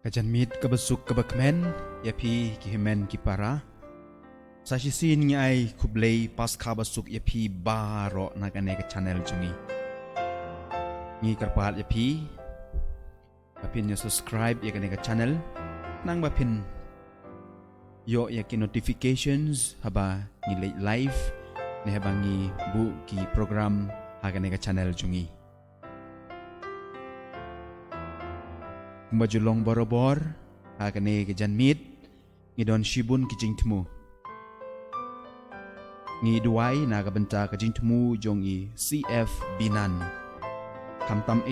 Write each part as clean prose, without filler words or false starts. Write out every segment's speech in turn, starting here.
Kajanmit kabasuk kabakmen yapi kihimen kipara sasisin ngai kublei pas kabasuk yapi baro nagane ke channel jungi ngi karpat yapi bapin ya subscribe ya ke channel nang bapin yo ya ki notifications haba ngi live ne haba ngi bu ki program hagane ke channel jungi Majulong borobor agane ke janmit ngidon shibun kijing temu ngi duai naga benta kijing temu jongi CF binan kamtam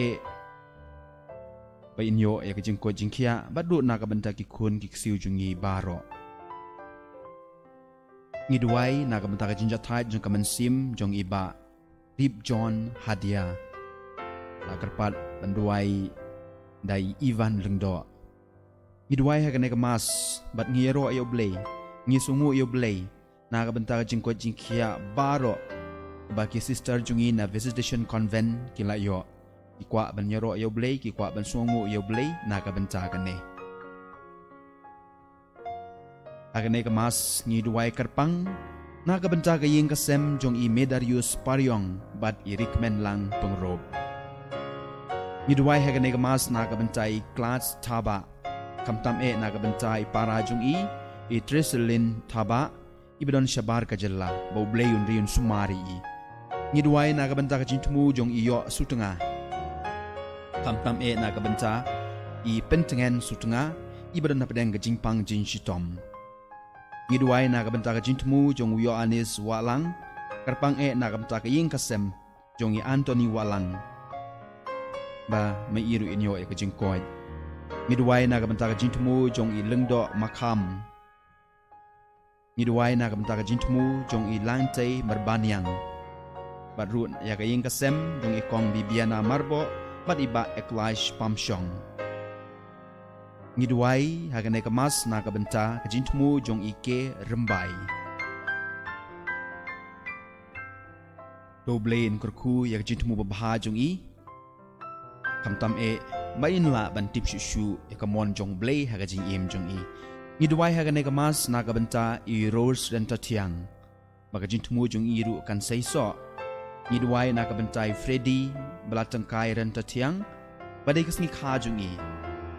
ba inyo ya kijing ko jingkia badu naga benta ki kun ki siu jongi baro ngi duai naga benta kijing jatai jong kamen sim jong iba Deep John Hadia lakarpat banduai dai Ivan lengdo ngidwai hagane kemas bat ngiro ayo blay ngisungu ayo blay naga benta jingko jingkia baro baki sister jungi na visitation convent kila yo ikwa ban ngiro ayo blay kikwa ban sungu ayo blay naga benta kane hagane kemas ngidwai kerpang naga benta kaying kasem jong I Medarius Paryong bat I recommend lang pengrob Ngiduai hagane kemas naga bentai kelas taba kamtam naga bentai para jung I Triselin taba ibadon syabar kajella bau blayun riun sumari I Ngiduai naga benta kajintumu jong iyo sutenga kamtam naga benta I pentengen sutenga ibadon napadeng kajingpang jin shitom Ngiduai naga benta kajintumu jong uyo anis walang karpang naga benta kaying kasem jong I Anthony walang ba may iru inyo ya kajingkoy ngidwai naga benta kajintmu jong I lengdo makam ngidwai naga benta kajintmu jong I lantai merbanyang barun ya kaying kasem jong I kong bibiana marbo bat iba eklash pamsyong ngidwai hagane kemas naga benta kajintmu jong I ke rembai doblein kurku ya kajintmu babha jong I kamtam main la ban tip shu kamon jong blay haga jing im jong I ngidwai haga ne kemas naga benta I rose renta tiang baga jing tumu jong I ru kan sei so ngidwai naga benta I Freddy belatang kai renta tiang badai kesni kha jong I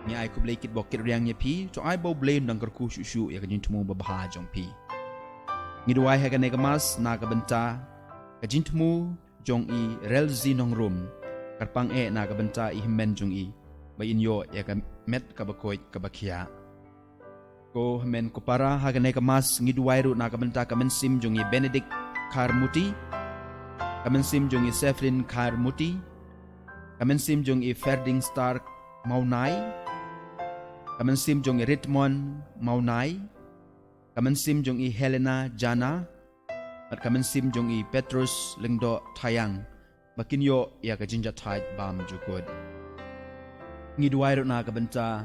ni ai ku blay kit bokit riang nya pi to ai bo blay dang kerku shu ya jing tumu babha jong pi ngidwai haga ne kemas naga benta ka jing tumu jong I relzi nong room karpang naga benta I himmen jung I ba inyo ya ka met ka bakoy ka bakia ko men ko para hagane ka mas ngidwai ru naga benta ka men sim jung I Benedict Karmuti ka men sim jung I Sefrin Karmuti ka men sim jung I Ferding Stark Maunai ka men sim jung I Ritmon Maunai ka men sim jung I Helena Jana at ka men sim jung I Petrus Lengdo Thayang bakin yo ya ka jinja thai bam jukod ngidwai ro na ka benta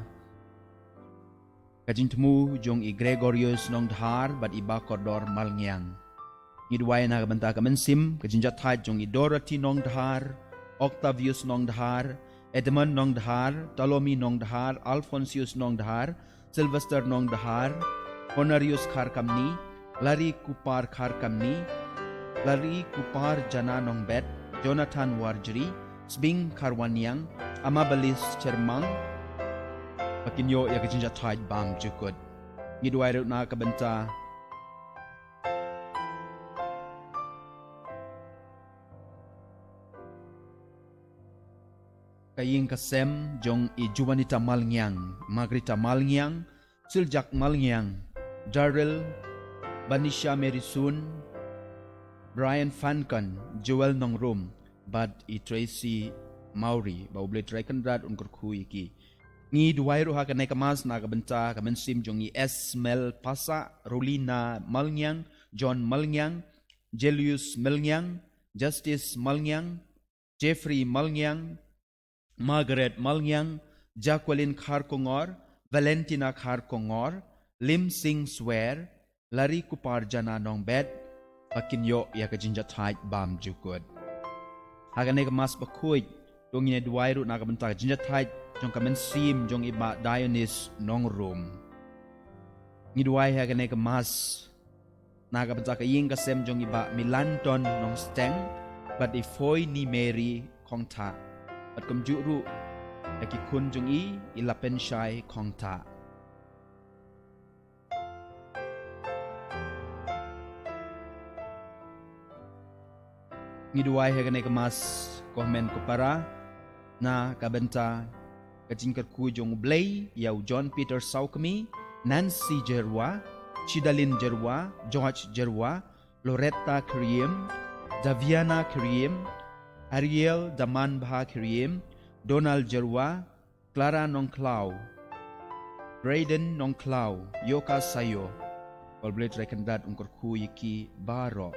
ka jintmu jong I Gregorius nong dhar bat iba kodor malngyang ngidwai na ka benta ka mensim ka jinja thai jong I Dorothy nong dhar Octavius nong dhar Edmund nong dhar Ptolemy nong dhar Alphonsius nong dhar Sylvester nong dhar Honorius khar kamni Lari kupar khar kamni Lari kupar jana nong bet Jonathan Warjri, Sbing Karwanyang, Amabalis Chermang, Pakinyo ya kajinja thai bam jukod. Ngidwai ro na kabenta kaying kasem jong I Juanita Malngyang, Margarita Malngyang, Siljak Malngyang, Darrell, Banisha Merisun, Brian Fankan, Joel Nongrum, Bad I Tracy Mauri, Bauble Trakenrad Unkurku iki. Ngi duwai ro haka nekamas naga benta kamen sim jong I Esmel Pasa, Rolina Malngyang, John Malngyang, Jelius Malngyang, Justice Malngyang, Jeffrey Malngyang, Margaret Malngyang, Jacqueline Kharkongor, Valentina Kharkongor, Lim Sing Swear, Lari Kupar Jana Nongbet, Pakinyo ya ka jinja thai bam jukod hagane ka Mass Bakhuid dongine duai ru naga benta jinja thai jong kamen sim jong iba Dionys nong room. Ngidwai hagane ka mas naga banta ka ying kasem jong iba Milanton nong steng but ifoy ni Mary kong ta but kum juru kun jong ilapen shai kong ta. Ngidwai hagane ka mas komen ko para na kabenta kajing ku jong Blay yaw John Peter Saukmi, Nancy Jerwa, Chidalin Jerwa, George Jerwa, Loretta Kriem, Daviana Kriem, Ariel Daman Bha Kriem, Donald Jerwa, Clara Nongklau, Braden Nongklau, Yoka Sayo, Olblet rekandat ungkor ku yiki baro.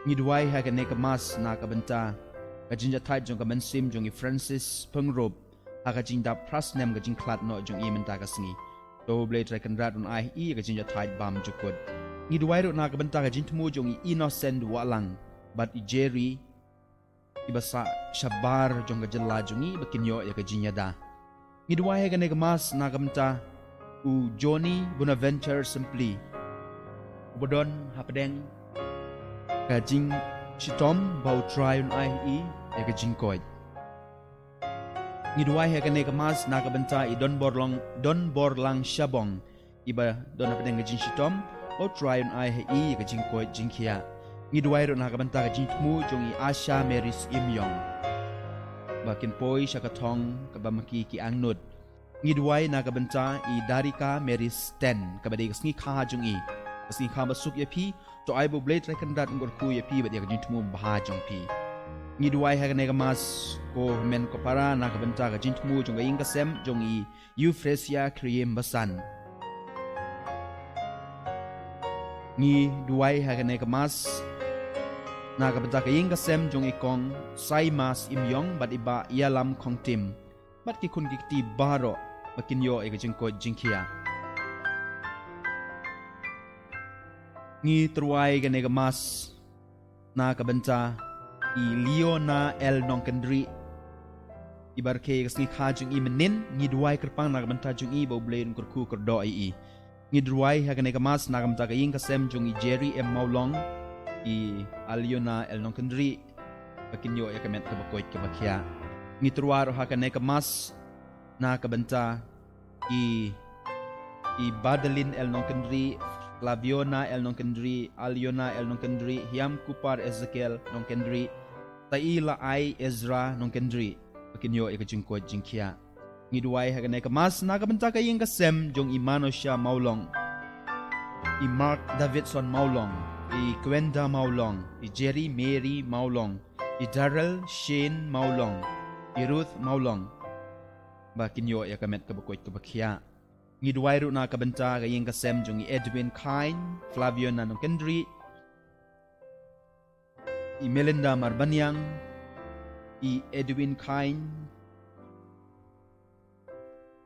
Ngidwai hagane ka mas na kabenta kajing jatai jong kamen sim jong Francis Pengrob kajing da prasnem kajing klat no jong menta kasingi do blade rekanrat un ai kajing jatai bam jukod ngidwai ro na kabenta kajing temu jong innocent walang but Jerry ibasa shabar jong kajela jong bakinyo ya kajing yada ngidwai hagane ka mas na kabenta u Johnny Bonaventure simply bodon hapdeng kajing Chitom bau try un ai ya kajing koy ngidwai hagane kamas na kabenta don borlang shabong iba don apedeng kajing chitom bau try un ai ya kajing koy jingkia ngidwai ro na kabenta kajing tmu jong Asha Mary's imyong bakin poi syakatong kabamaki ki angnut ngidwai na kabenta Darika Mary's 10 kabade kasngi kha jong kasngi kha basuk ya pi to ai bo blade rekandat ngor ku ya pi badia kajing tmu bah jong pi ngidwai hagane kamas ko men ko para na kabenta kajing tmu jong ing kasem jong Euphrasia Kriem basan ngidwai hagane kamas na kabenta ing kasem jong ikong Saimas imyong bat iba ialam kongtim bat ki kun gikti baro bakinyo e kajing ko jingkia ngi truai gane gamas na kabenta Leona L Nongkendri ibarke kasngi khajung menin ngi duai kerpang na kabenta jung bo blain kurku kerdo ngi duai hagane gamas na kabenta kaing kasem jung Jerry M Maulong Leona L Nongkendri bakinyo ya kamet kabakoy kabakya ngi truaro hagane gamas na kabenta Badalin L Nongkendri Flaviona L Nongkendri, Aliona L Nongkendri, Hiam Kupar Ezekiel Nongkendri, Taila I Ezra Nongkendri. Pakinyo ikajing ko jingkia. Ngidwai hagane kamas na kabenta kaying kasem jong Manosha Maulong, Mark Davidson Maulong, Gwenda Maulong, Jerry Mary Maulong, Darrell Shane Maulong, Ruth Maulong. Bakinyo ikamet kabakoy kabakya. Ngidwai ro na kabenta kaying kasem jong Edwin Kine, Flaviona Nongkendri, Melinda Marbanyang, Edwin Kine,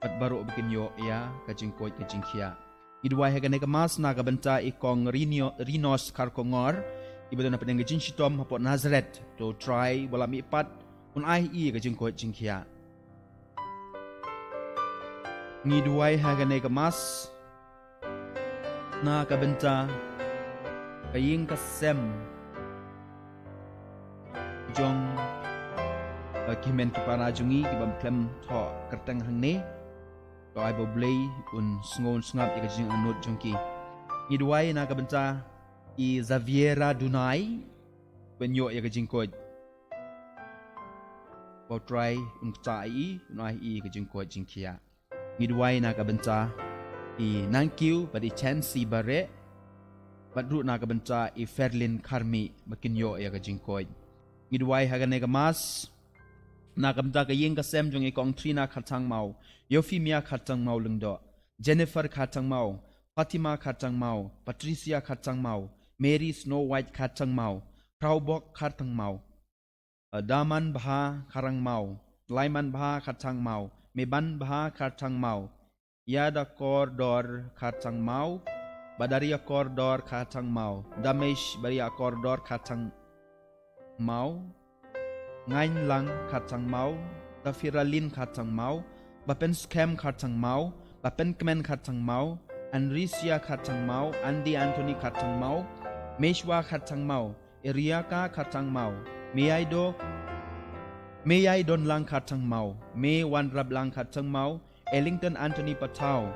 at baro bikinyo ya kajingkoy kajingkia. Ngidwai hagane kamas na kabenta ikong Rinos Karkongor, iba na pedeng kajing shitom hapot Nazareth to try wala mipat un ai kajingkoy jingkia. Ngidwai hagane kamas na kabenta kaying kasem jong kimen kipara jungi kibam klem tho kerteng hangne to ai boblei un sngon snap ikajing anut jongki ngidwai na kabenta Xaviera Dunai benyo ikajing ko bo try un tai unai ikajing ko jingkia ngidwai na kabenta Nankiu padi Chancy Bare badru na kabenta Ferlin Karmi bakinyo ikajing ko ngidwai hagane kamas na kabenta kaying kasem jong ikong Trina Khatang Mau, Yofimia Khatang Mau lungdo, Jennifer Khatang Mau, Fatima Khatang Mau, Patricia Khatang Mau, Mary Snow White Khatang Mau, Kraubok Khatang Mau, Daman Bha Karang Mau, Laiman Bha Khatang Mau, Meban Bha Khatang Mau, Yada Kordor Khatang Mau, Badaria Kordor Khatang Mau, Damesh Baria Kordor Khatang Mau, Ngain Lang Khatang Mau, ta firalin khat chang mau ba pen scam khat chang mau ba pen kmen khat chang mau Anrisia khat chang mau Andy Anthony khat chang mau Meshwa khat chang mau Eriaka khat chang mau Meyai Don lang khat chang mau May Wan Rab lang khat chang mau Ellington Anthony Patau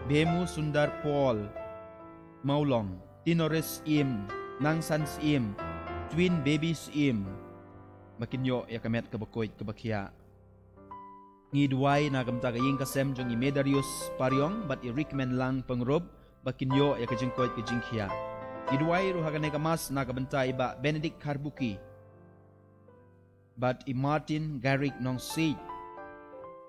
Bemu Sundar Paul Maulong Tinoris Im Nang Sans Im Twin Babies Im Makinyo yakamet kabakoit kabakia Ngidway na kamta kaying kasem jong Medarius Pariong but i-recommend lang pangrob bakinyo yakajingkoit kajingkia Ngidway ruhagane kamas na kabanta iba Benedict Karbuki but i Martin Garrick nong Seed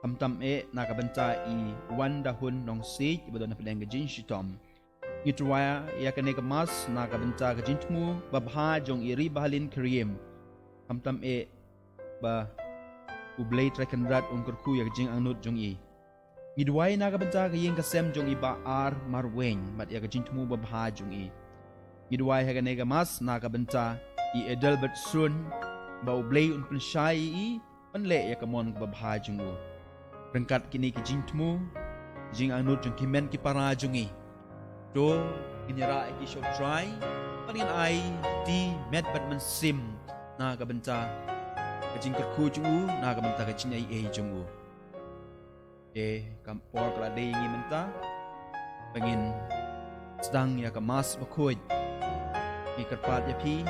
kamtam na kabanta i Wanda Hun nong Seed ibadon na pedang kajing shitom Ngidway yakane kamas na kabanta kajingtmu babha jong iri bahalin kriem kamtam ba ublay trakenrat ungkurku yak jing angnut jong i Ngidway na kabanta kaying kasem jong iba ar marweng but yak jing tumu babha jong i Ngidway hagane kamas na kabanta i Edelbert Sun ba ublay unpun syai i panle yak kamon babha jong u rengkat kini ki jing tumu jing angnut jong kimen ki para jong i do kinyara ki show try panin ai di met batman sim na kabanta kajing kerku jungu na kabanta kajing ai jungu kampor kala day ngi menta pengin sedang ya ka Mass Bakhuid ki kerpat ya pi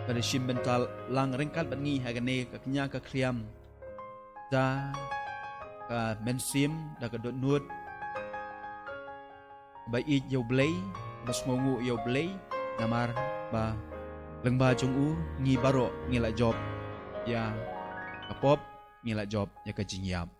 pada sim bental lang rengkat bangi hagane ka knya ka kriam da ka mensim da ka dot nut ba i yo blay bas ngongu yo blay namar ba lengba jungu ngi baro ngi la job ya kapop ngi la job ya ka jingyap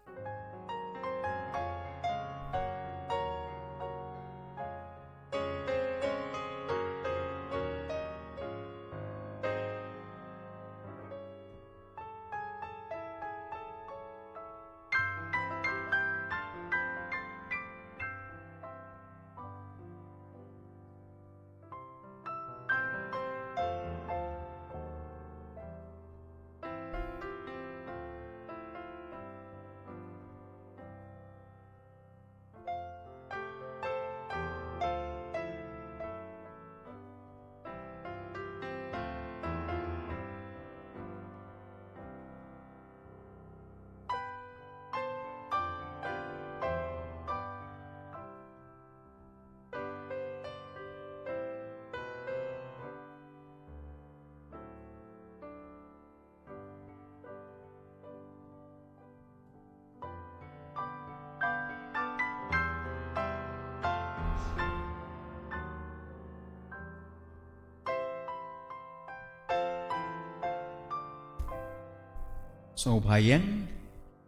So bayang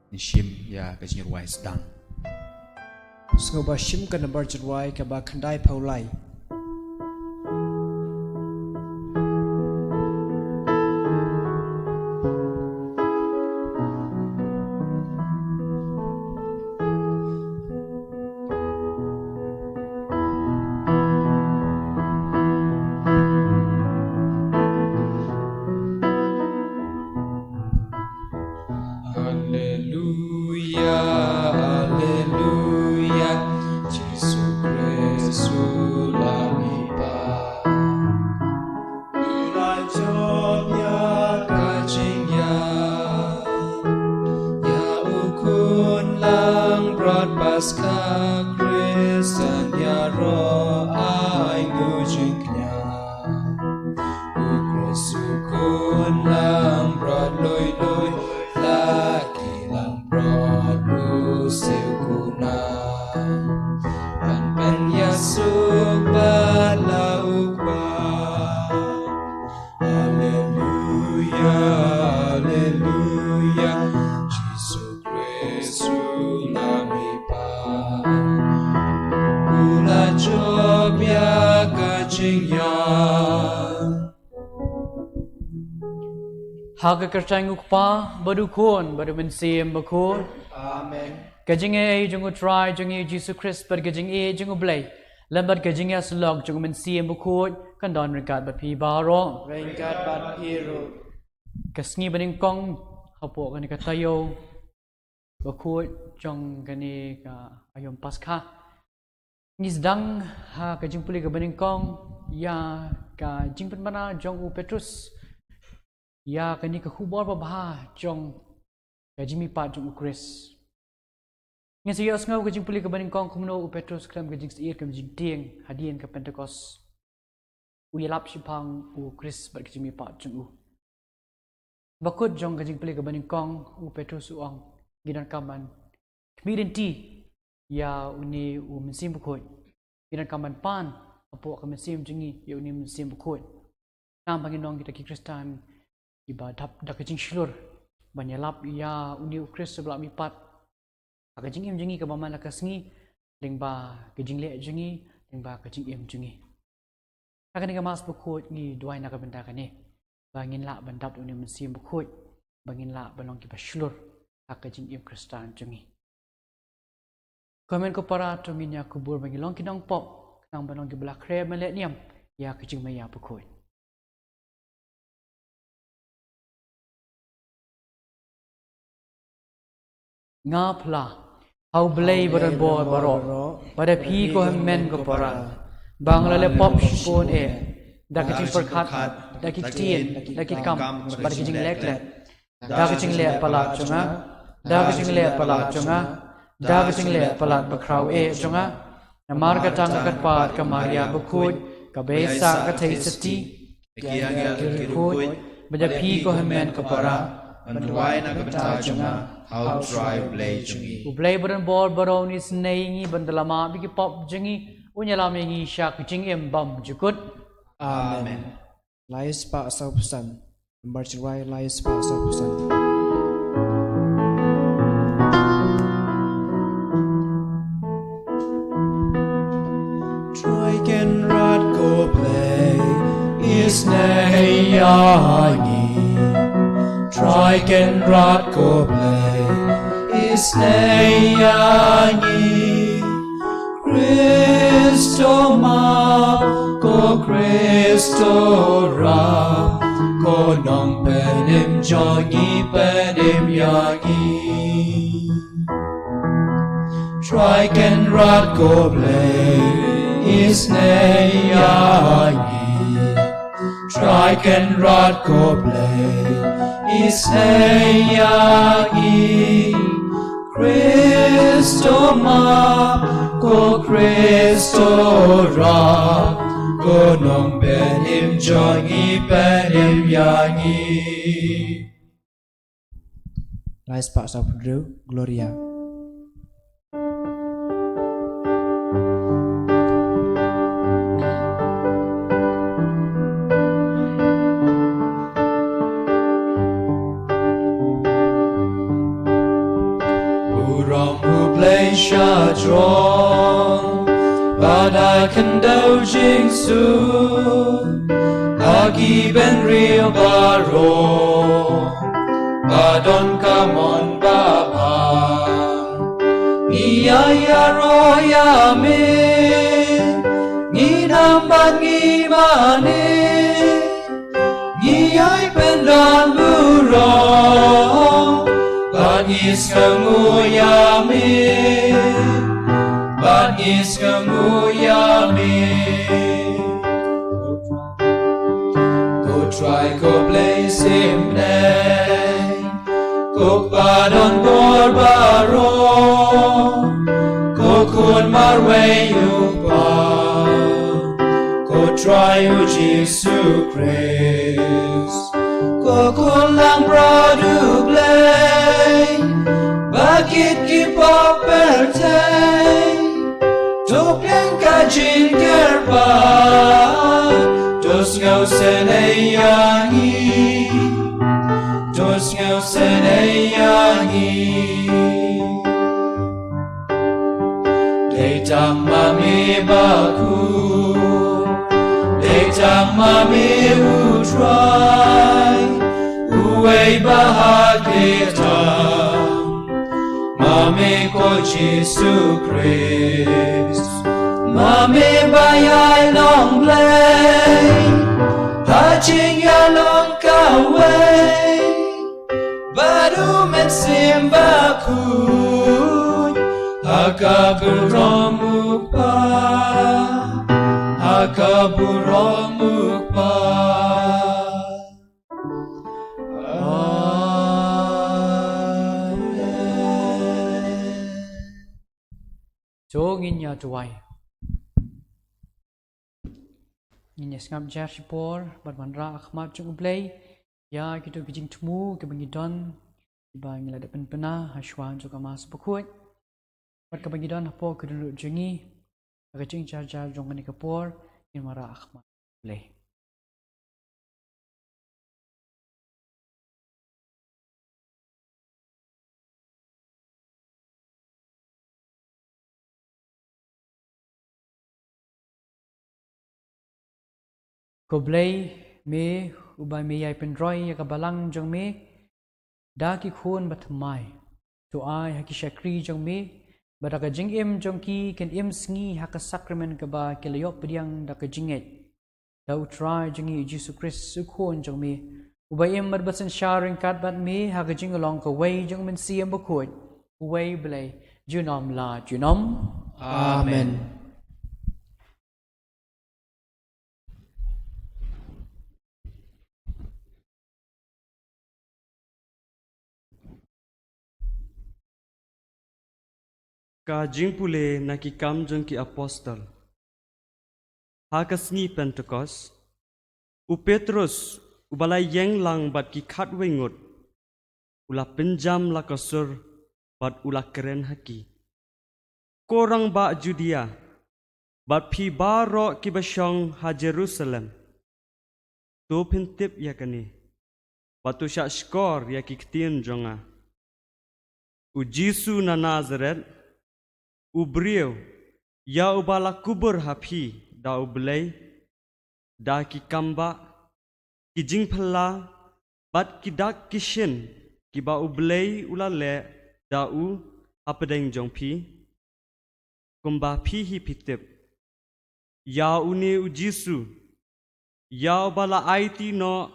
ni shim ya kajing ruai sedang So ba shim ka number jurwai ka ba khandai phaulai Haga kertang ukpa badukun badu mensim bakun amen kajing e jungu try jungu Jesus Christ bar kajing e jungu blay lambat kajing ya slog jungu mensim bakun kan don rekat bat pi baro rekat bat pi ro kasngi baning kong hapo kan katayo Bakhuid jong gani ka ayom paskha ngis dang ha ka jing puli ka baning kong ya ka jing pen mana jong u Petrus ya kani ka khubor ba bha jong ka jimi pa jong u Chris ngis ya ngau ka jing puli ka baning kong kumno u Petrus kram ka jing siir kam jing tieng hadien ka Pentecost u yelap shipang u Chris ba ka jimi pa jong u Bakhuid jong ka jing puli ka baning kong u Petrus u ong gidan kaman kemirin ti ya uni mensim Bakhuid gidan kaman pan apo ka mensim jengi ya uni mensim Bakhuid nam panginong kita ki Kristan iba dap dak jing shilur banyalap ya uni Kris sebelak mipat ka jing im jengi ka baman ka sngi lengba ka jing le jengi lengba ka jing im jengi akan ka Mass Bakhuid ni duai nak benda ka ni bangin la bandap uni mensim Bakhuid bangin la balong ki shilur akajing im Kristan jengi. Komen ko para to minya kubur bagi long kinong pop nang banong gibla kre melek niam ya kajing maya Bakhuid. Ngapla hau blay badan bo baro pada pi ko men ko para bangla le pop shipon da kajing perkhat da kitien da kitkam pada kajing leklet da kajing le pala chunga da kajing le pala chunga da kajing le pala bakrau chunga namar ka tang ka pat ka Maria Bakhuid ka besa ka thai sati Kiangel Bakhuid baja pi ko men ka para Banduai na kabenta chunga how try play chungi. u play badan bor baron is nei bandalama bigi pop jengi unyala mengi syak jing em bam jukut Amen. Layas pa sa pusan. Number 3 layas pa sa pusan. Troiken rad go play is nay yangi. Troiken rad go play is nay yangi. Christo ma go Christo ra go nong penim jongi penim yangi. Troiken rad go play is nay yangi. Troiken rad go play is nay yangi. Christo ma go Christo ra go nong benim jongi benim yangi. Layas pa sa Pedro Gloria. Sha drong, but I can do jing soon. Agi ben real baro, but don't come on baba. Iya ya roya me, ni namban ni mane, ni ay pendan muro. Bangis kemuyami, bangis kemuyami. Go try, go blaze him nay. Go padon borbaro, go kun marway upa. Go try u Jesus Christ. Go kun lang bradu blay. Bakit kipa pertay Topyan kajin kerpa Dos ngau senayangi Dos ngau senayangi Datang mami Bakhuid Datang mami utrai Uwe bahagita Mami ko Jesus Christ, Mami bayay long blay, haching ya long kaway, Badu men sim Bakhuid. Hakaburomupa, Hakaburomupa. Jogin ya tuai. Ini ngap jar sipor, bermanra akhmat cung play. Ya gitu kijing temu ke bangidon. Iba ngila depan pena haswan juga Mass Bakhuid. Ber ke bangidon apo ke dulu jengi. Kajing jar jong ni kapor in mara akhmat play. Ko play me ubay me yai pendroy ya kabalang jong me. Da ki khun batmai. To ai haki shakri jong me. Baraka jing im jong ki ken im sngi haka sacrament ka ba kelayop pediang da ka jinget. Da utrai jongi Jesus Christ su khun jong me. Ubay im marbasan sharing kat bat me haka jing along ka way jong men siyam Bakhuid. Way blay junom la junom. Amen. Ka jingpule na ki kam jong ki apostol. Hakasni Pentecost. U Petrus ubalay yeng lang bat ki khat wengut. Ula penjam la kasur bat ula keren haki. Korang ba Judea. Bat pi baro ki basyong ha Jerusalem. To pintip ya kani. Batu syak skor ya ki ketien jonga. U Jisu na Nazareth. Ubriu, ya ubala kubur hapi da ublay, da ki kamba, ki jingpala, bat ki dak kishin, ki ba ublay ulale da u apadeng jongpi, kumba pi hi pitip, ya uni u Jisu, ya ubala aiti no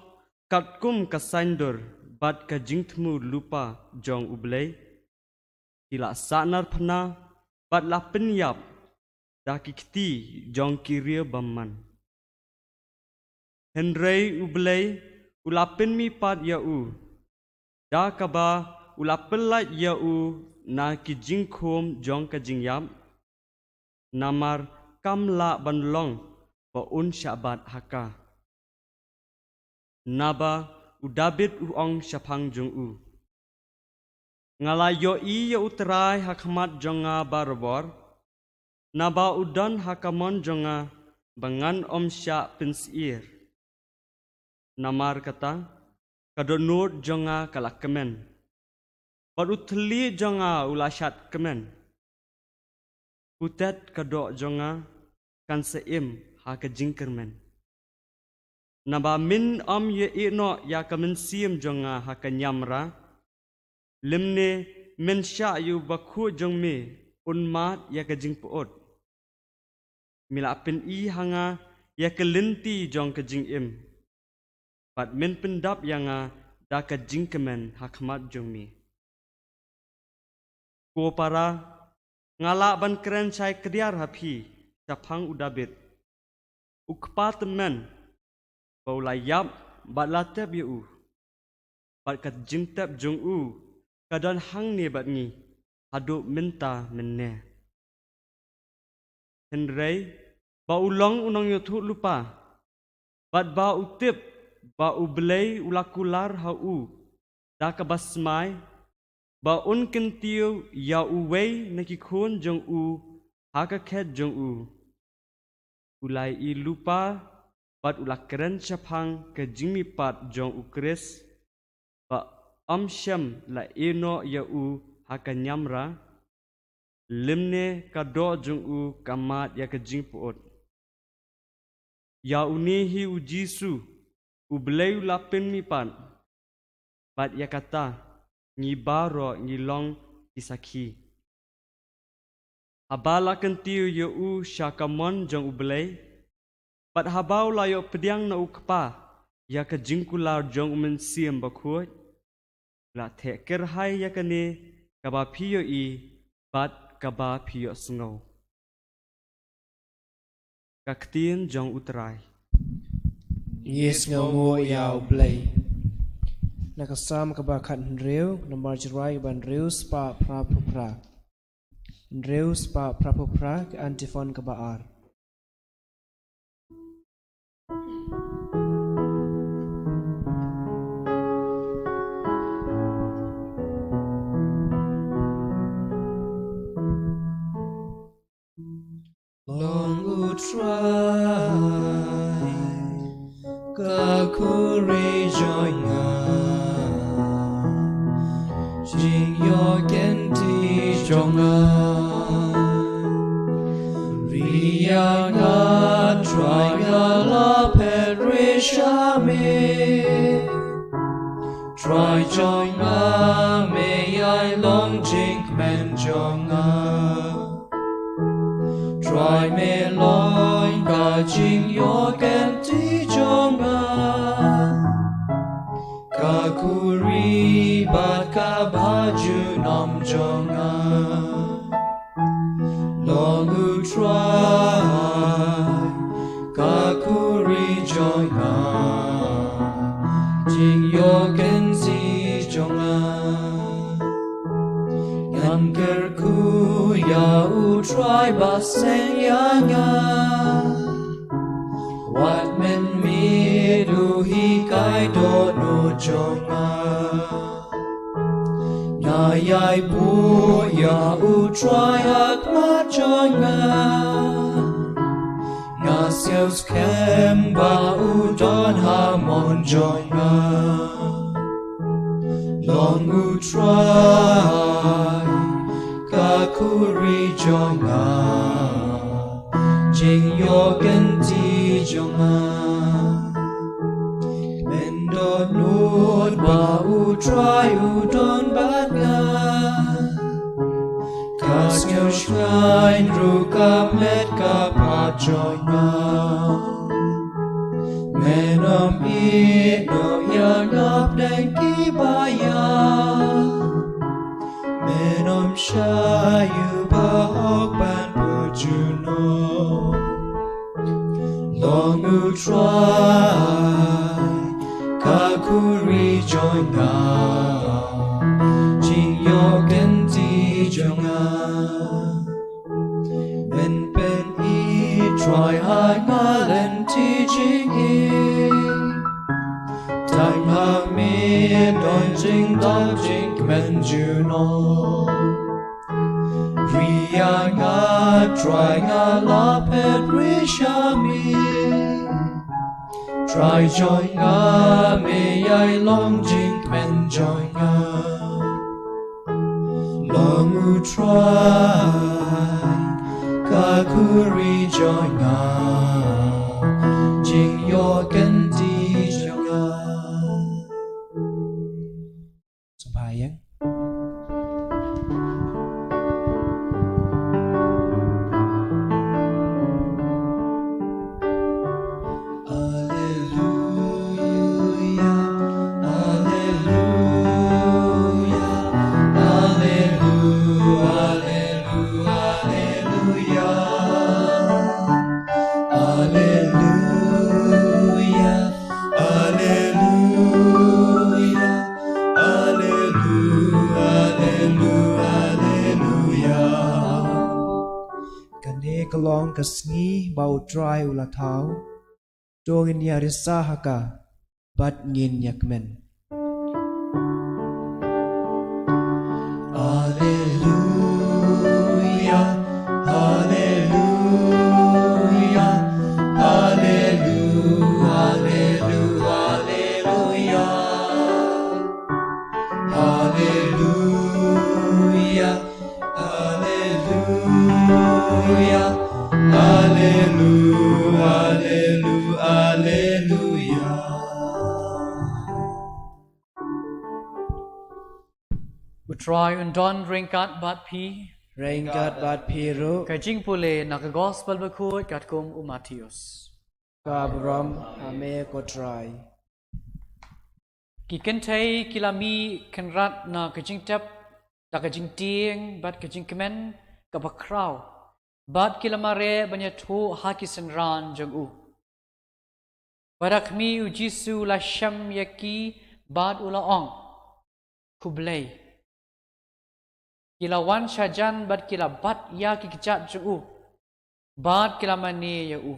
katkum kasandur, bat ka jingtmu lupa jong ublay, kila sanar pena, bat la penyap da kikti jong kiria baman. Henry ublay ulapin mi pat ya u. Da kaba ulapelat ya u na kijing khom jong kajingyap. Namar kamla banlong ba un syabat haka. Naba udabit uong syapang jong u. Ngala yo i ya utrai hakmat jonga barbor, naba udan hakamon jonga bangan omsya pinsir. Namar kata, kadonur jonga kalak kemen. Barutli jonga ulashat kemen. Putet kadok jonga kan seim hakajingkermen. Naba min om ye ino ya kamen sim jonga hakanyamra. Limne mensya yu bakhu jong me unmat ya kajing puot. Mila pin i hanga ya kelinti jong kajing im. Pat min pendap yanga da kajing kemen hakmat jong me. Ko para ngala ban keren chai kediar hapi sapang udabit. Ukpat men paulayap bat latep yu. Pat kajing tep jong u. Kadang hang ni bat ni haduk minta menne. Henry ba ulong unong yothut lupa. Bat ba utip ba ublay ulakular hau da kabasmai ba un kentiu ya uwei nakikhun jong u hakakhet jong u. Ulai i lupa bat ulakeren syapang ke jingmi pat jong u Kris ba amsyam la eno ya u hakanyamra limne kado jong u kamat ya kajing puot. Ya unihi u Jisu u belay lapin mi pan. Bat ya kata ngibaro ngilong isaki. Habala kentiu ya u syakamon jong u belay. Bat habau layo pediang na u kepa ya kajing kular jong u mensiam Bakhuid. La teker hai yakane kabapiyo i bat kaba pio sngau. Kaktien jong utrai. Yes ngamu yau blay. Nakasam kaba khan riu number jirai ban riu spa prapupra. Riu spa prapupra antifon kaba ar. Long utrai kakuri joinga jing yo kenti jonga rianga tranga la perishame try joinga may I long jink men jonga try me loin ka jing yo kenti jonga kakuri bat ka baju nam jonga long utrai kakuri jonga jing yo kenti jonga Yangerku ya utrai baseng yanga Wat men midu hikai dono jonga Nyayai bu ya utrai akma jonga Ngaseus kemba udon hamon jonga Long utrai kakuri jonga jing yo kenti jonga mendo nut ba utrai udon banga kasnyo shrine ruka met kapa jonga menom ino yang up dengki bayar Menom shayu bahok ban pujuno Long utrai kakuri jonga Jing yo kenti jonga Ben pen I try high ngalen ti jing I Tang ha mi don jing dog jing men juno Ria nga try nga la pet rishami Try join nga me I long jing men join nga Long utrai kakuri join nga Jing yo kenti jonga Sembahyang. Kelong kesngi bau dry ula tau dongin ya risahaka bat ngin yakmen Alleluia Alleluia Alleluia Alleluia Alleluia Alleluia Alleluia Alleluia Utrai undon ringkat bat pi Renggat bat piru kajing pule nak gospel bakhuid kat kum Matius kabram ame kotrai ki kentai kilami kenrat na kajing tap tak kajing tieng bat kajing kemen kabakraw bat kilamare banya thu hakisan ran jong u barakmi u Jisu la sham yaki bat ula ong kublay kilawan shajan bat kila bat ya ki kijat jong u bat kilamane ya u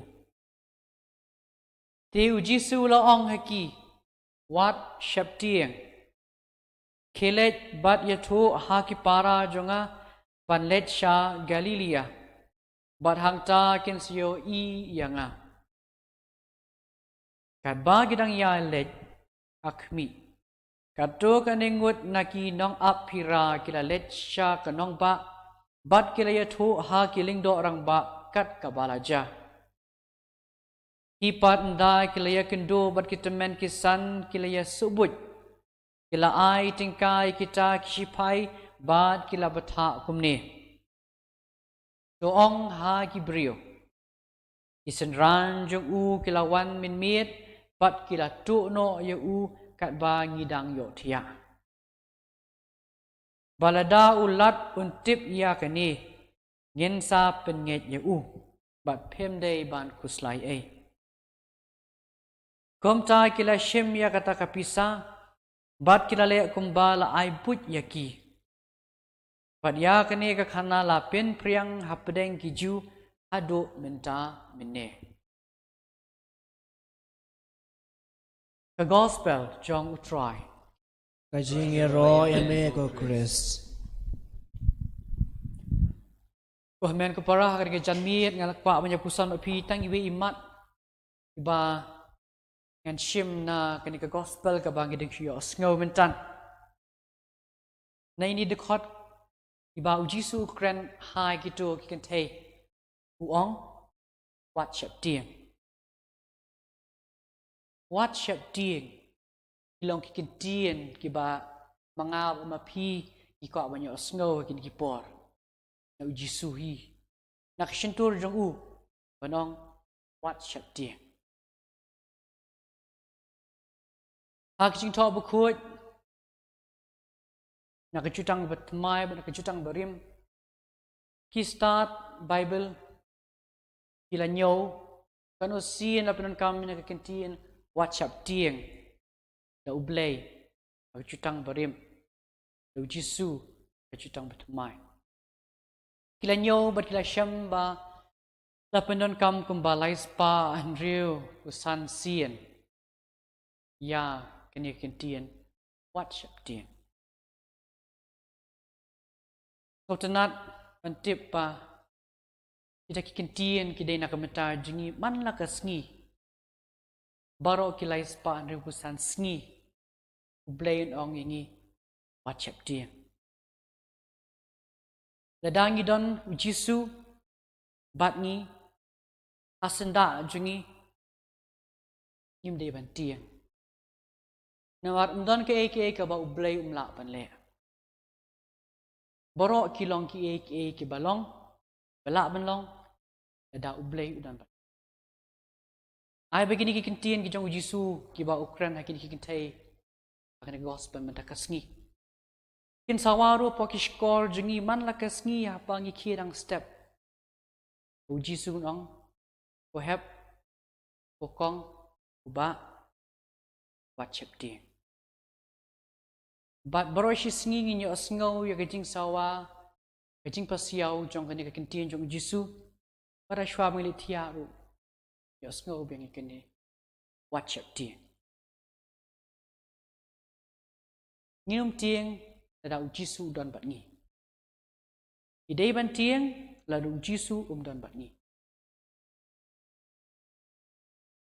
te u Jisu la ong haki wat shaptieng kelet bat ya thu haki para jonga panlet sha Galilea bat hangta kensio I yanga kat ba gidang ya let akmi kato kaningut naki nong apira kila let sha kanong ba bat kila ya thu ha kiling do orang ba kat kabalaja hipat nda kila ya kendo bat kitemen kisan kila ya subut kila ai tingkai kita kishipai bat kila batha kumne doong ha kibrio isenran jong u kila wan min miet bat kila tu no ya u kat ba ngidang yo thia balada ulat untip ya kani ngen sa penget ya u bat phem dei ban kuslai ai kom ta kila shem ya kata kapisa bat kila le kumbala ai but yaki bat ya kani ka khana la pen priang hapdeng kiju ado menta minne the gospel jong utrai Kajing ro eme ko Chris. men ko para ka janmiet ngalak pa banya pusan api tang iwe imat iba ngan shim na kani ka gospel ka bang giding yo snow mentan na ini dekot iba u Jisu kren hai gitu ki kan thei uong wat chap tieng wat chap tieng ilong ki kan tien ki ba manga ma phi ki ko banyo snow kin ki por na u Jisu hi nak shintur jong u banong wat chap tieng hak jing tho Bakhuid nak chutang batmai nak chutang barim ki start Bible kila nyo kanu sin la penon kam na kantin WhatsApp tieng da ublay nak chutang barim da Jisu nak chutang batmai kila nyo bat kila shamba la penon kam kumbalai spa anriu usan sien ya kani kantin WhatsApp tieng Sultanat antip pa kita kikintian kidai nak mentar jengi man la ka sngi baro kilai spa andre pusan sngi ublain ong ingi WhatsApp dia ladangi don Jisu batngi asenda jengi nim de bantian nawar ndon ke ka ba ublai umla pan le borok kilong ki balong balak benlong ada ublay udan bat ai begini ki kentien ki jong Jisu ki ba Ukraine hakin ki kentai akan gospel menta kasngi kin sawaru po ki skor jengi man la kasngi apa ngi kirang step u Jisu nong ko hep ko kong uba wat chepti bat boroshi sngi ngi nyo sngo ya gajing sawa gajing pasiau jong kani ka kentien jong Jisu para shwa mili tiaru yo sngo beng kani WhatsApp ti ngim tieng da u Jisu don bat ngi idei ban tieng la du Jisu don bat ngi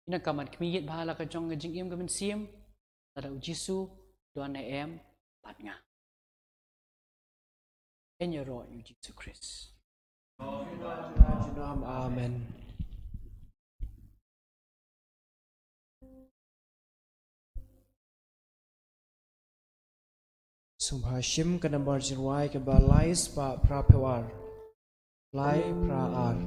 ina kaman kmiyet bhala ka jong gajing im gamen sim da u Jisu don na em bat nga enyero yu Jisu Christ Amen. Sumbhashim ka number jirwai ke balai spa prapewar lai praar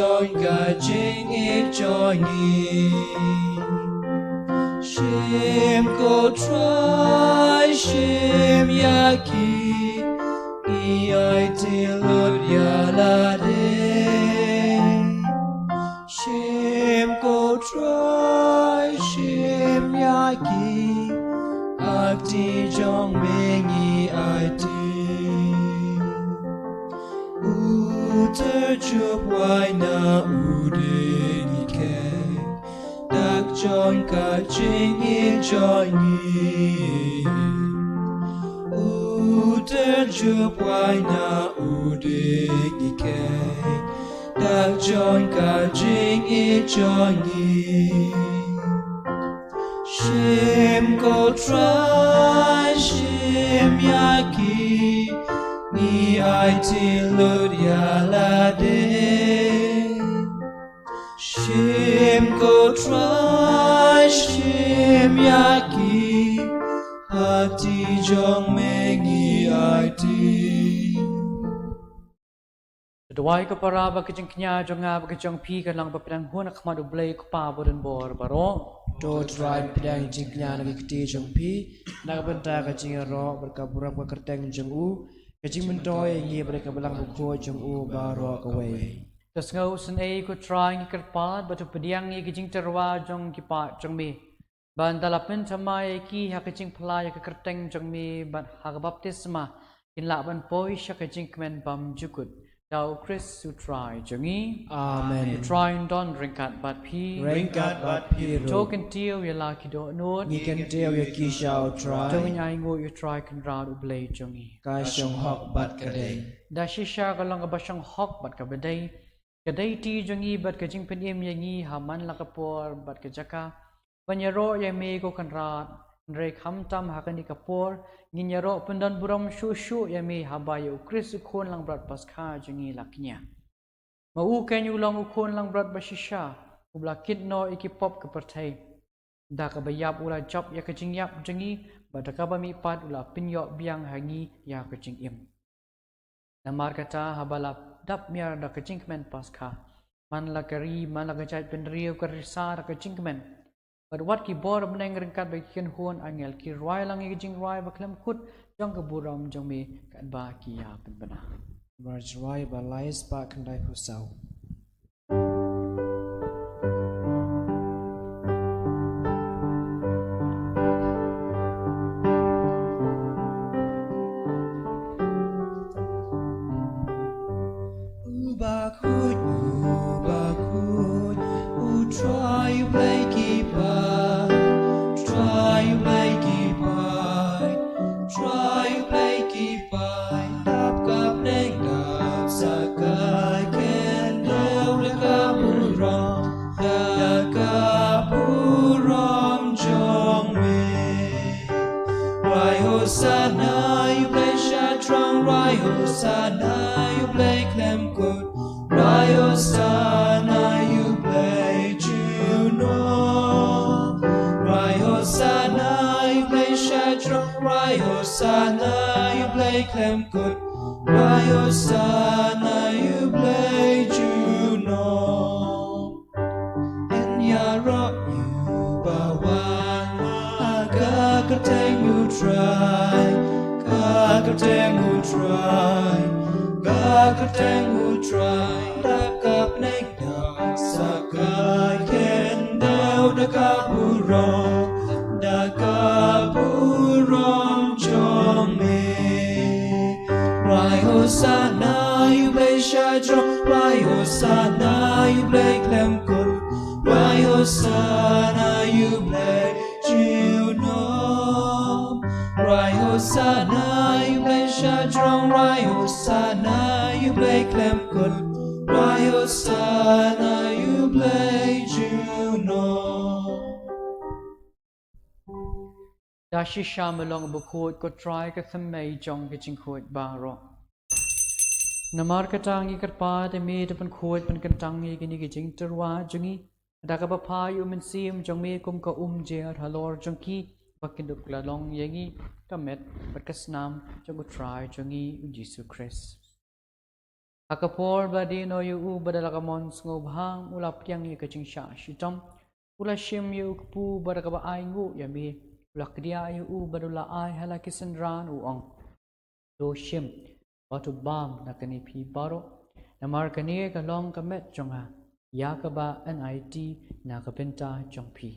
join ka jing e join e shim ko try shim yaki e I tilud ya shim ko try shim yaki akti jong mengi ati uter chup wai na udeni ke dak jong ka jing e join ni uter chup wai na udeni ke dak jong ka jing e join ni shim ko try shim yaki ni I tilud yalade shim ko try shim yaki hati jong mengi iti Dwai ka para ba kajing knya jong nga ba kajang pi ka lang ba pedang hun ak madu blay ko pa boden bor baro do try pedang jingnya na kiti jong pi na benta ka jing ro berkabura ka kerteng jong u kajing mentoy ngi berka belang ko jong u baro ka we tas ngau sen e ko try ngi ker pa ba tu pediang ngi kajing terwa jong ki pa jong mi ban dalapin chamai ki ha kajing phlai ka kerteng jong mi ban ha baptisma in la ban poi sha kajing kmen bam jukut Dau Chris su try jongi amen try don ringkat bat pi ringkat bat pi ro token tio ya la ki do not ni kan teo ya ki shao try jongi ai ngo you try kan ra u blay jongi ka shong hok bat ka dei da shisha ka lang ba shang hok bat ka bedai kadai ti jongi bat ka jing pen em yangi haman la ka por bat ka jaka panyaro ya me ko kan ra Rek hamtam hakani kapor nginyaro pendan buram shushu yami habayu Chris ukon lang brat paskha jungi laknya mau kenyu lang ukon lang brat bashisha ublakit no ikipop kepertai da ka bayap ula job ya kajing yap jungi badaka bami pat ula pinyo biang hangi ya kajing im namar kata habala dap miar da kajing men paskha man lakari man lakajai penrio karisar kajing men But what ki bor beneng ringkat bagi kian huan angel ki roi lang jing roi baklam kut jong ke buram jong me kat ba ki ya pen bena. Marjrai balais pa kandai pusau Bakhuid try play keep try play keep try play keep dap kap neng dap sakai ken deu de kapuram jong me Rai Hosanna you play shatrang Rai Hosanna you play clem good Rai Hosanna you play Juno Rai Hosanna you play shatrang Rai Hosanna you play clem good Rai Hosanna you play Juno In Yarok you bawan Kakateng you try Kakateng you try Kakateng you try Dakap naik dak sakai ken dau dakapurom jong me Rai Hosanna you play shadro Rai Hosanna you play clem kul Rai Hosanna you play Juno Rai Hosanna you play shadro Rai Hosanna you play clem kul Rai Hosanna you play Juno Dashi shamalong bukut ko try ka thamay jong ke jing khot baro. Namar katang ikat pa de me de pen khot pen kantang i kini ke jing terwa jongi da ka pa yu men sim jong me kum ka je halor jong ki bakinduk la long yangi kamet bakasnam jong ko try jongi Jesus Christ Akapor badi no yu badalakamon ngobhang ulap yang ye kajing sha shitom ula shim yu kpu badakaba aingu yami ula kdia yu badula ai halakisandran uong do shim batu bam nakani pi baro namar kani kalong kamet jonga yakaba NIT nakapenta jongpi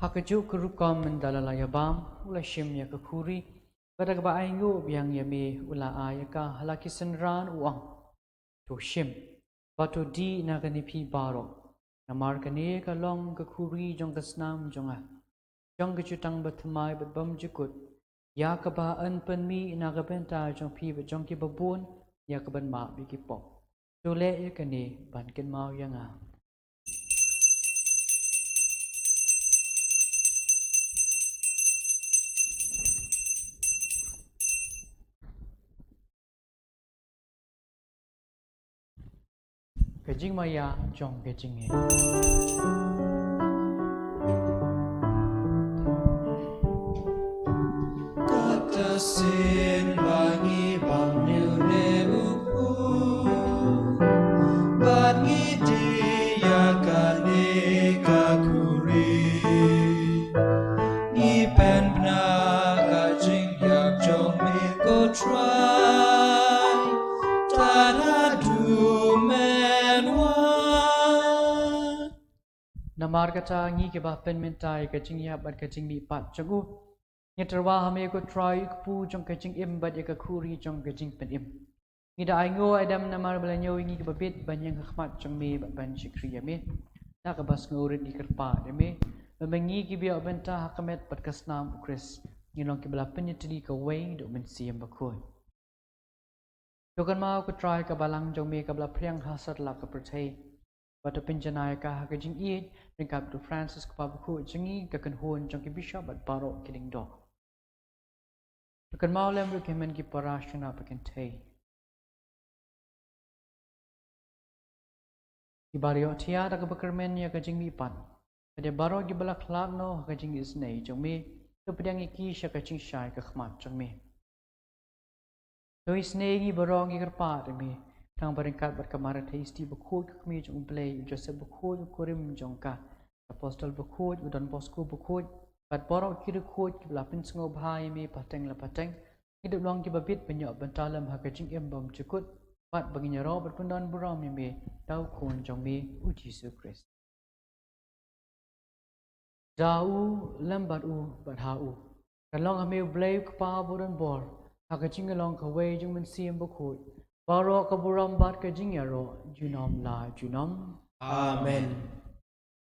Hakaju kerukom mendalalaya bam ula shim ya kekuri pada keba aingu yang yami ula ayaka halaki senran uang to shim batu di nagani pi baro namar kani kalong kekuri jong kesnam jonga jong kecutang bertemai berbam jukut ya keba an penmi nagabenta jong pi jong ki babun ya keban ma biki pop to le ya kani ban ken mau yang Kajing maya jong kajing Kata sin bangi bangnil neuku bangi dia kane kakuri ni pen na kajing yak jong me go try tanadu men one Namar kata ngi ke bah pen mentai kajing ya bat kajing mi pat jagu Nyeterwa hame ko try kpu jong kajing im bat ya kakuri jong kajing pen im Ngida aingo adam namar belanyo ngi ke babit banyang khmat jong me bat ban shikri ya me na ka bas ngurit di kerpa ya me memengi ki biak benta hakamet bat kasnam ukris ngilong ke bela penyetri ka wei do men siam bakoi Dokan mau ko try ka balang jong me ka bela priang hasat la ka perthai Batu penjanai ka kajing iit ringkap tu Francis ka pabuku jengi ka kanhun jong ki bishop bat barok kiling do Dokan mau lem ru kemen ki parashana pakin thai Ki bario tia da ka bakermen ya kajing mi pan Ade baro ki balak lag no kajing isnei jong me tu pedang iki sya kajing syai ka khmat jong me Tu isnei gi baro gi kerpa de me Kang beringkat berkemarin isti Bakhuid kami jong play Joseph Bakhuid kurim jongka Apostle Bakhuid udan bosku Bakhuid bat borok kiri Bakhuid belapin sengo bahai me pateng la pateng hidup long ki babit banyak bentalam hakajing embam cukut bat baginya ro berpundan buram me tau kun jong me uji Yesus Kristus Jau lambat bat hau kalong ame blay kpa buran bor hakajing along kawai jong men siam Bakhuid Baro kaburambat kajing yaro junom la junom. Amen.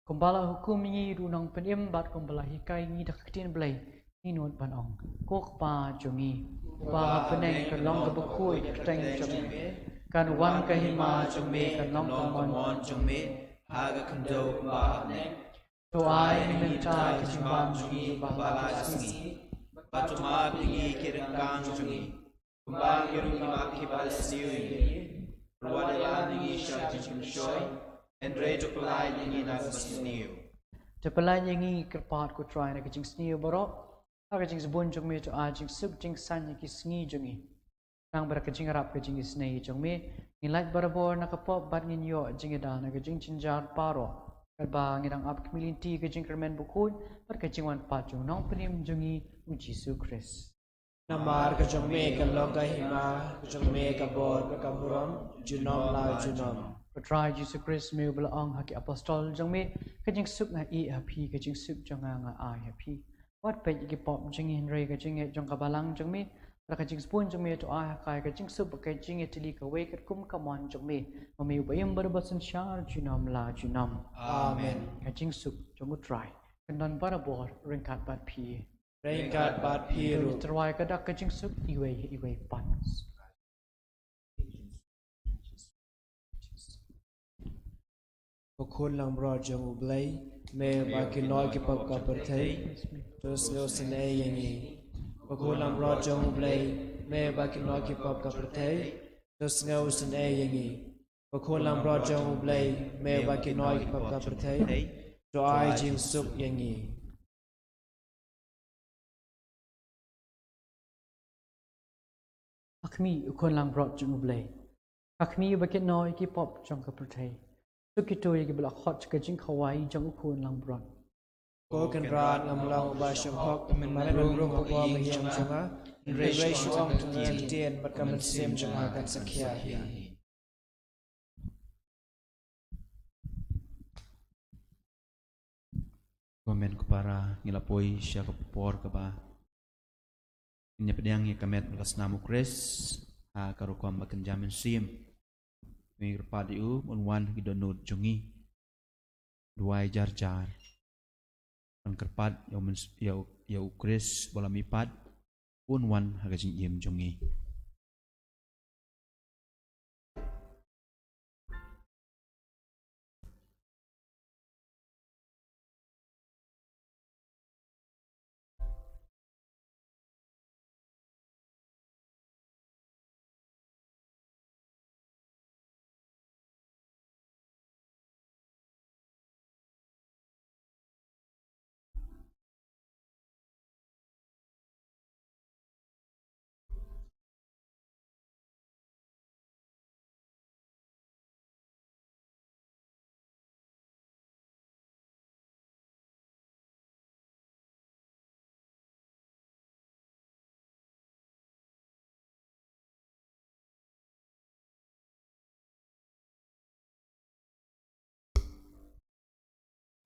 Kumbala hukum ngi runang penim bat kumbala hikai ngi daktin blai inut panong. Kok pa jongi. Ba peneng kalong kabukui keteng jongi. Kan wan kahima jongi kan long kamon jongi haga kendo ba neng to ai minta kasimbang jongi ba singi batuma bingi kirang jongi Kumbang yung imaki palasiyo Ruwadayan yung isya jimshoy Andre to palay yung inagbasniyo Tepalay ngi kerpat ko try na kajing sniyo baro kajing sabun jong me to ajing sub jing san ki sngi jongi kang bar kajing rap kajing snei jong me ngilait barabor na kapop bat nginyo jing ida na kajing chinjar paro kalba ngidang ap kmilinti kajing kermen Bakhuid bar kajing wan pat jong nong penim jongi uji Yesus Kristus Namar ka jong me ka loga hima ka jong me ka bor ka buram junom la junom Try Jesus Christ me belaong haki apostol jong me kajing suk nga I happy kajing suk jong nga I happy wat pe ki pop jing Henry kajing jong ka balang jong me ra kajing spoon jong me to I kai kajing suk kajing tili ka we kat kum kamon jong me mami bayam barbasan shar junom la junom Amen kajing suk jong try kandan barabor ringkat bat pi Ringkat bat piru terwai kadak kajing suk iwe pans Bakhuid lang bro jong ublay me baki noy ki pap ka perthai tos no sene yangi Bakhuid lang bro jong ublay me baki noy ki pap ka perthai tos no sene yangi บางคนลังรอจงอุบเลยแม้ว่ากินน้อยกับกับประเทศจอยจิงสุกอย่างนี้ Akmi ukon lang brought jung ublay. Akmi bakit noy ki pop jong ka pratay. So kito y ki blak hot ka jing kawai jong ukon lang brought. ก็กันรานงำลองบาชมฮอกมันมาเป็นรูปของพ่อมาเยี่ยมจังฮะเรย์ช่วงตรงนี้เตียนบัดกำมันเซมจังหากันสักยาฮี Komen kepada ngilapoi siya kapupor ka ba. Inya pedang ya kamet bekas namu kres ha karo kom baken jamin sim. Ngi repadi u unwan gidonut jungi. Duai jar. An kerpat ya ukres bola mipat unwan haga jing iem jungi.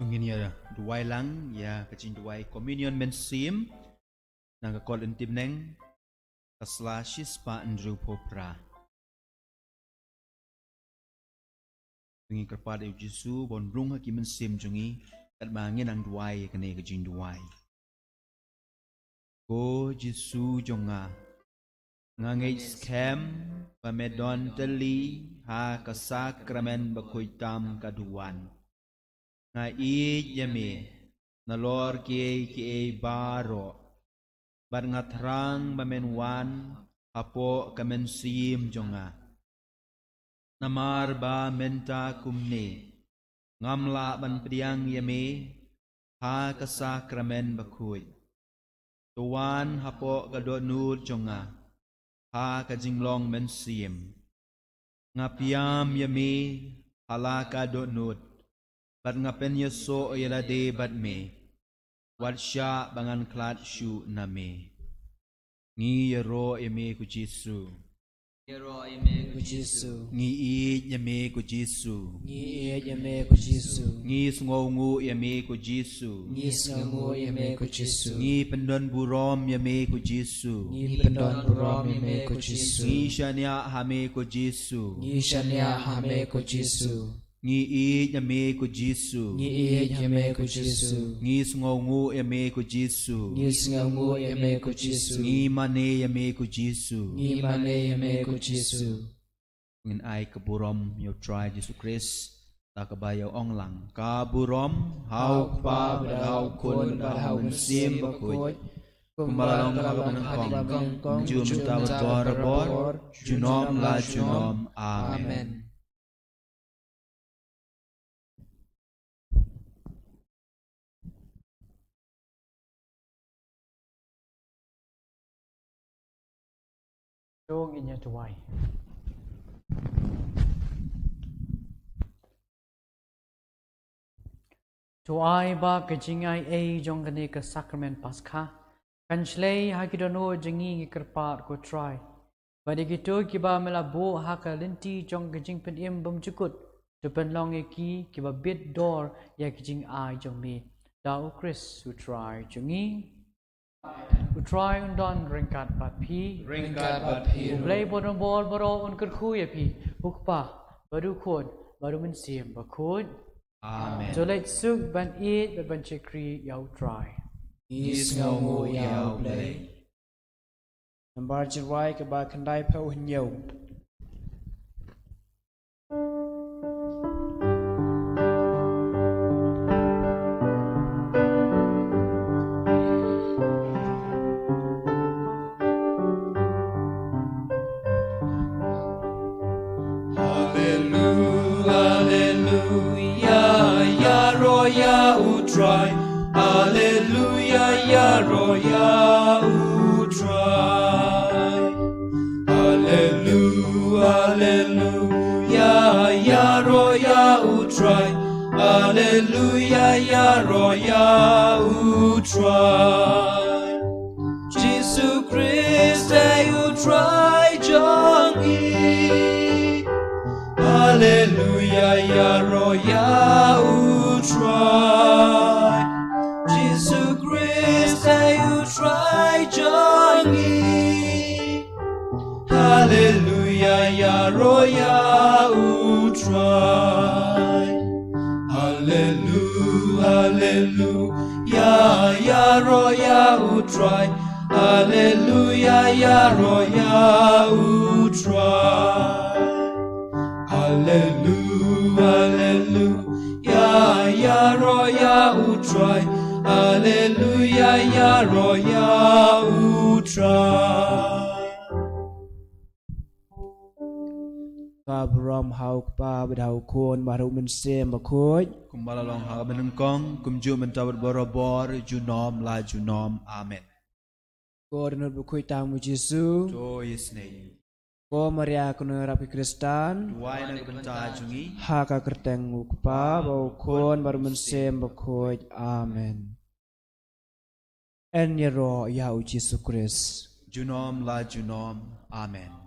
Ngin ya duai lang ya kacing duai communion men sim nang ka kol intim neng kasla shispa andru popra. Ngi kerpa de Jesu bon brung ha ki men sim jungi kat bangin ang duai kane kacing duai. Ko Jesu jonga ngangai scam pamedon teli ha ka sakramen bakhuitam kaduan. Nga yame na lor ki baro bar nga thrang bamenwan apo kamen sim jonga namar ba menta kumne ngamla ban priang yame ha ka sakramen bakhuid tuan hapo kadonut jonga ha ka jinglong men sim ngapiam yame hala ka donut Bat ngapen yeso yelade bat me Wadsya bangan klat shu na me Ngi yero eme ku Jesu ku Jesu Ngi i yame ku Jesu ngi e yame ku Jesu Ngi sungongu yame ku Jesu ngi sangu yame ku Jesu Ngi pendon burom yame ku Jesu ngi pendon burom yame ku Jesu Ngi shania hame ku Jesu ngi shania hame ku Jesu Ngi i yame ku Jesu ngi e yame ku Jesu Ngi sungongu yame ku Jesu ngi sangu yame ku Jesu Ngi mane yame ku Jesu ngi mane yame ku Jesu Ngin ai kaburom yo try Jesu Christ ta kabayaw ong lang kaburom hau pa hau kun hau sim bakut kumalalong kabanang kong jum tawat bor junom la junom amen Jong inya tuwai. Tuwai ba kajingay ay jong gani ka sacrament paskha. Kanshlay hakidono jingi ngikerpat ko try. Badi gitu kiba melabo haka linti jong kajing penim bum cukut. Depan long eki kiba bit door ya kajing ay jong mi. Dao Chris who try jungi. Who try undon ringkat pat pi. ringkat bat pi Play bodon bol baro un kerkuya pi. Hukpa baru kod baru mensim bakod. amen So let's suk ban eat ban chekri yau try. is ngamu yao play Nambar jirai ke ba kandai pa uhnyo Hallelujah. roya utrai. Hallelujah, hallelujah, ya roya utrai. Hallelujah, ya roya utrai. Jesus Christ, utrai jangi. Hallelujah, ya roya utrai. Jesus Christ, utrai jangi. Hallelujah, ya roya utrai. Hallelujah, hallelujah, ya roya utrai. Hallelujah, ya roya utrai. Hallelujah, hallelujah, ya roya utrai. Hallelujah, ya roya utrai. Kabram hauk pa bedau kon baru mensem bakhuid. Kumbala long ha benengkong kumju mentawat borobor junom la junom. Amen. Ko denut bakhuid tamu Jesu. Joy is name. Ko Maria kuno rapi Kristan. Duai na benta jungi. Haka kerteng ukpa bau kon baru mensem bakhuid. Amen. En yero ya Jesu Christ. Junom la junom. Amen.